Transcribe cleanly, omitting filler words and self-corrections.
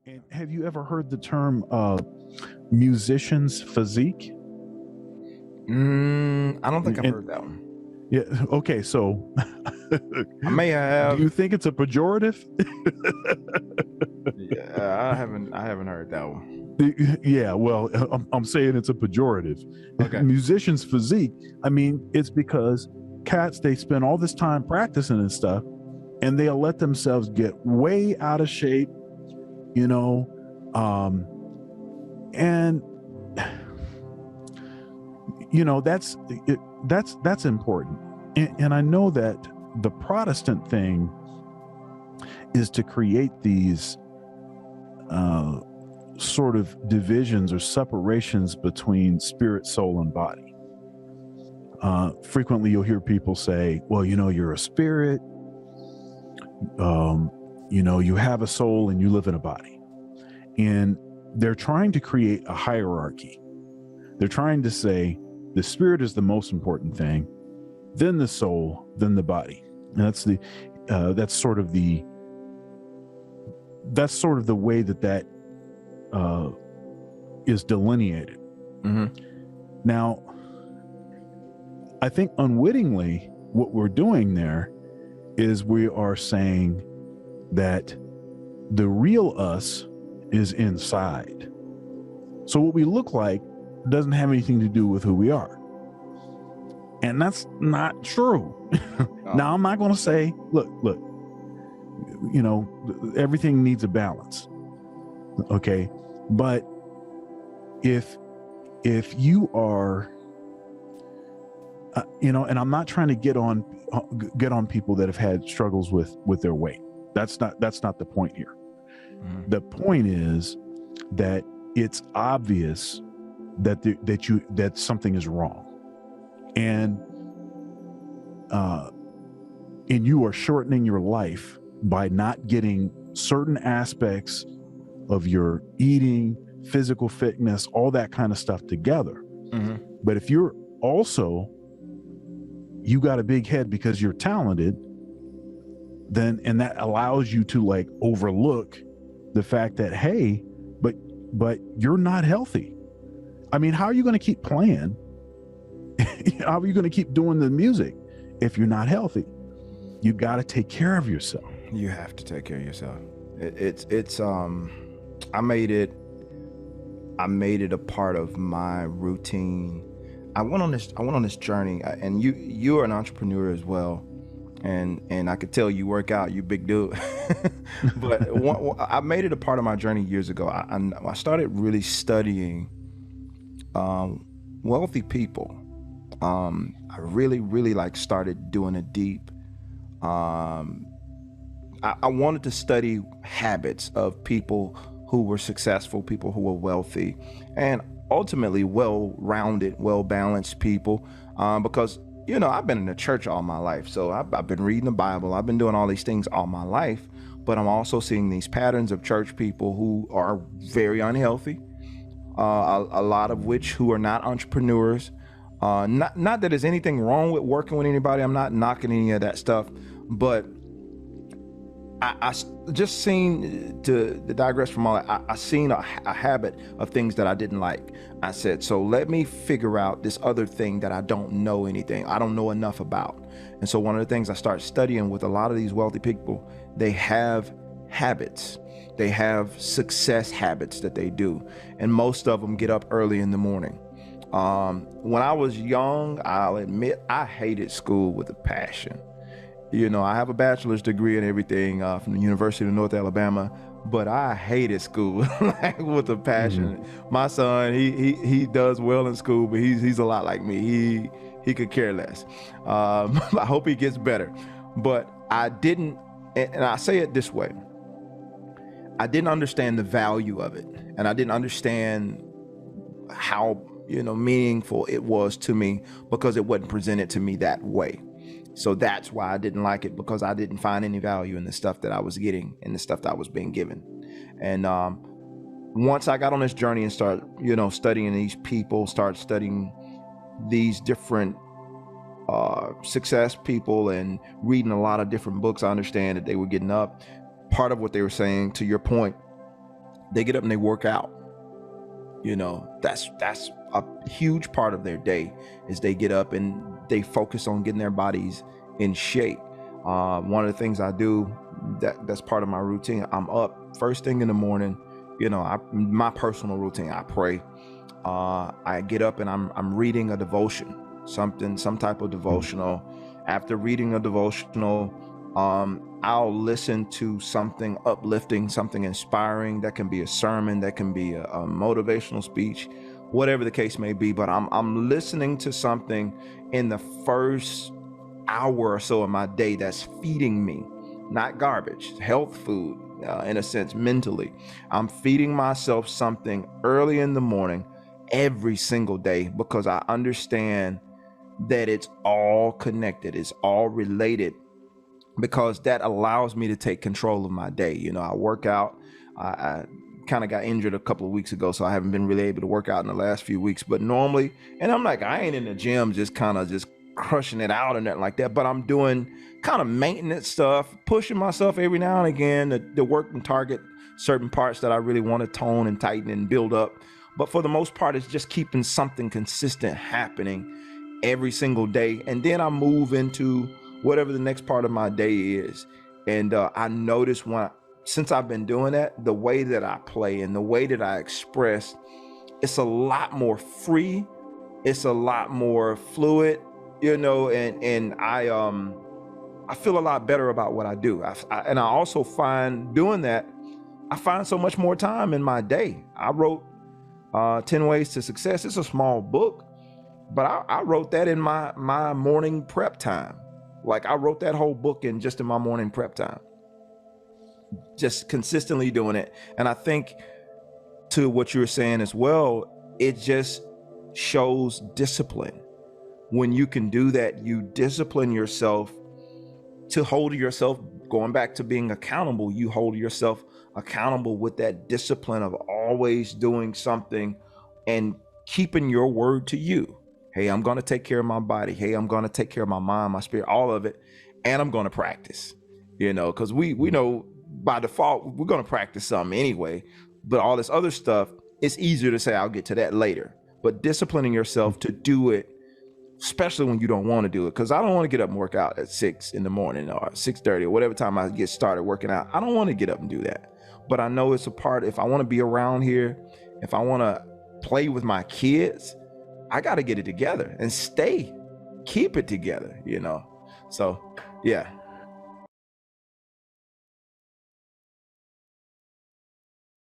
And have you ever heard the term musician's physique? I don't think I've And heard that one. yeah, okay, so I may do you have. think it's a pejorative? Yeah, I haven't heard that one. Yeah, well, I'm saying it's a pejorative. Okay. Musician's physique, I mean, it's because cats, they spend all this time practicing and stuff, and they'll let themselves get way out of shape, you know, and you know that's important. And I know that the Protestant thing is to create these sort of divisions or separations between spirit, soul, and body. Frequently, you'll hear people say, well, you know, you're a spirit, you know, you have a soul and you live in a body. And they're trying to create a hierarchy. They're trying to say the spirit is the most important thing, then the soul, then the body. And that's sort of the way that is delineated. Mm-hmm. Now, I think unwittingly, what we're doing there is we are saying that the real us is inside. So what we look like doesn't have anything to do with who we are. And that's not true. Now, I'm not going to say, look, you know, everything needs a balance. Okay. But if you are, you know, and I'm not trying to get on people that have had struggles with their weight. That's not the point here. Mm-hmm. The point is that it's obvious that something is wrong, and you are shortening your life by not getting certain aspects of your eating, physical fitness, all that kind of stuff together. Mm-hmm. But if you're also, you got a big head because you're talented, then, and that allows you to like overlook the fact that, hey, but you're not healthy. I mean, how are you going to keep playing? How are you going to keep doing the music if you're not healthy? You got to take care of yourself. You have to take care of yourself. It's I made it a part of my routine. I went on this journey, and you're an entrepreneur as well, and I could tell you work out, you big dude. But I made it a part of my journey years ago. I started really studying wealthy people. I really like started doing a deep. I wanted to study habits of people who were successful, people who were wealthy, and ultimately well-rounded, well-balanced people, because, you know, I've been in the church all my life. So I've been reading the Bible. I've been doing all these things all my life, but I'm also seeing these patterns of church people who are very unhealthy, a lot of which who are not entrepreneurs. Not that there's anything wrong with working with anybody. I'm not knocking any of that stuff, but I just seen, to digress from all that, I seen a habit of things that I didn't like. I said, so let me figure out this other thing that I don't know enough about. And so one of the things I start studying with a lot of these wealthy people, they have habits. They have success habits that they do. And most of them get up early in the morning. When I was young, I'll admit I hated school with a passion. You know, I have a bachelor's degree and everything from the University of North Alabama, but I hated school like with a passion. Mm-hmm. My son, he does well in school, but he's a lot like me. He could care less. I hope he gets better. But I didn't, and I say it this way, I didn't understand the value of it, and I didn't understand how, you know, meaningful it was to me because it wasn't presented to me that way. So that's why I didn't like it, because I didn't find any value in the stuff that I was getting and the stuff that I was being given. And once I got on this journey and started, you know, studying these people, started studying these different success people and reading a lot of different books, I understand that they were getting up. Part of what they were saying, to your point, they get up and they work out. That's a huge part of their day, is they get up and they focus on getting their bodies in shape. One of the things I do that's part of my routine, I'm up first thing in the morning. My personal routine, I pray. I get up and I'm reading a devotion, some type of devotional. After reading a devotional, I'll listen to something uplifting, something inspiring. That can be a sermon, that can be a motivational speech, whatever the case may be. But I'm listening to something in the first hour or so of my day that's feeding me, not garbage, health food, in a sense, mentally. I'm feeding myself something early in the morning every single day, because I understand that it's all connected, it's all related, because that allows me to take control of my day. I work out. I kind of got injured a couple of weeks ago, so I haven't been really able to work out in the last few weeks. But normally, and I ain't in the gym just crushing it out and nothing like that, but I'm doing kind of maintenance stuff, pushing myself every now and again to work and target certain parts that I really want to tone and tighten and build up. But for the most part, it's just keeping something consistent happening every single day. And then I move into whatever the next part of my day is. And I notice since I've been doing that, the way that I play and the way that I express, it's a lot more free. It's a lot more fluid, and I feel a lot better about what I do. And I also find doing that, I find so much more time in my day. I wrote 10 Ways to Success. It's a small book, but I wrote that in my morning prep time. Like, I wrote that whole book in my morning prep time, just consistently doing it. And I think, to what you were saying as well, it just shows discipline. When you can do that, you discipline yourself to hold yourself, going back to being accountable, you hold yourself accountable with that discipline of always doing something and keeping your word to you. Hey, I'm going to take care of my body. Hey, I'm going to take care of my mind, my spirit, all of it. And I'm going to practice, because we know by default, we're going to practice something anyway. But all this other stuff, it's easier to say, I'll get to that later. But disciplining yourself to do it, especially when you don't want to do it. Because I don't want to get up and work out at 6 in the morning or 6:30 or whatever time I get started working out. I don't want to get up and do that. But I know it's a part. If I want to be around here, if I want to play with my kids, I got to get it together and keep it together, So, yeah.